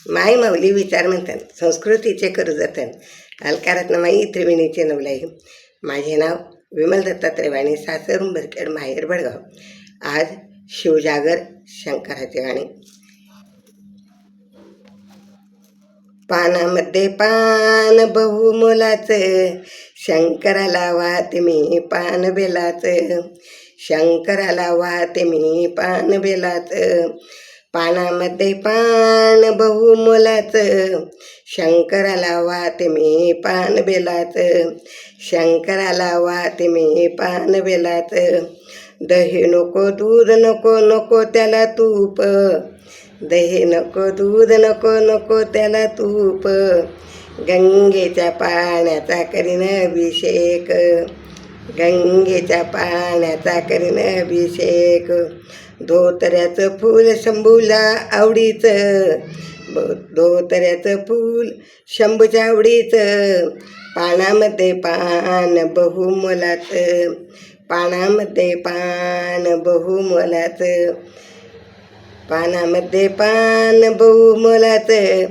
माय माऊली विचार म्हणतात, संस्कृतीचे करू जतन. अलकारातनं माई त्रिवेणीचे नवलाई. माझे नाव विमल दत्तात्रय वाणी, सासर उंबरखेड, माहेर बडगाव. आज शिवजागर शंकराचे गाणे. पानामध्ये पान बहुमोलाचं, शंकराला वाहते मी पान बेलाचं. शंकराला वाहते मी पान बेलाचं. पानामध्ये पान बहुमोलाचं, शंकराला वाहते मी पान बेलाचं. शंकराला वाहते मी पान बेलाचं. दही नको, दूध नको, नको त्याला तूप. दही नको, दूध नको, नको त्याला तूप. गंगेच्या पाण्याचा करीन अभिषेक. गंगेच्या पाण्याचा करीन अभिषेक. धोतऱ्याचं फूल शंभूला आवडीचं. धोतऱ्याचं फूल शंभूच्या आवडीचं. पानामध्ये पान बहुमोलाचं. पानामध्ये पान बहुमोलाचं. पानामध्ये पान बहुमोलाचं.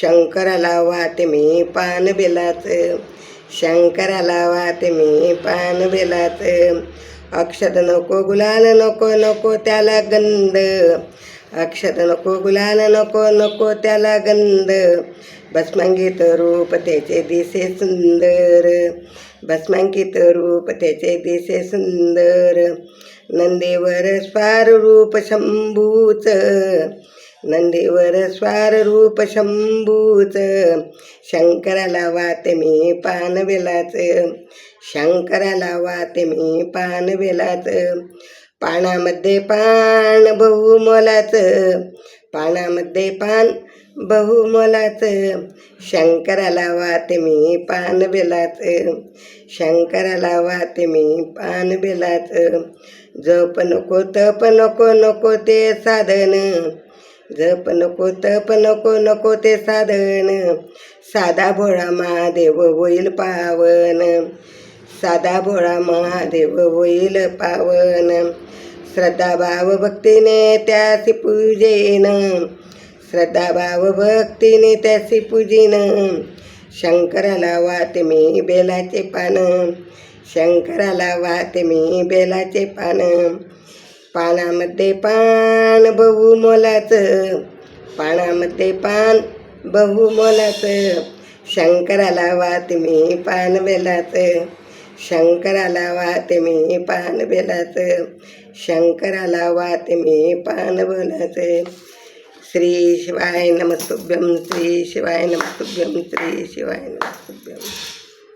शंकराला वाहते मी पान बेलाचं. शंकराला वाहते मी पान बेलाचं. अक्षत नको, गुलाल नको, नको त्याला गंध. अक्षत नको, गुलाल नको, नको त्याला गंध. भस्मांकित रूप त्याचे दिसे सुंदर. भस्मांकित रूप त्याचे दिसे सुंदर. नंदीवर स्वार रूप शंभूचं. नंदीवर स्वार रूप शंभूचं. शंकराला वाहते मी पान बेलाचं. शंकराला वाहते मी पान बेलाचं. पानामध्ये पान बहुमोलाचं. पानामध्ये पान बहुमोलाचं. शंकराला वाहते मी पान बेलाचं. शंकराला वाहते मी पान बेलाचं. जप नको, तप नको, नको ते साधन. जप नको, तप नको, नको ते साधन. साधा भोळा महादेव होईल पावन. साधा भोळा महादेव होईल पावन. श्रद्धा भाव भक्तीने त्यासी पूजेन. श्रद्धा भाव भक्तीने त्यासी पूजेन. शंकराला वाहते मी बेलाचे पान. शंकराला वाहते मी बेलाचे पान. पानामध्ये पान बहुमोलाचं. पानामध्ये पान बहुमोलाचं. शंकराला वाहते मी पान बेलाचं. शंकराला वाहते मी पान बेलाचं. शंकराला वाहते मी पान बेलाचं. श्री शिवाय नमस्तुभ्यं. श्री शिवाय नमस्तुभ्यं. श्री शिवाय नमस्तुभ्यं.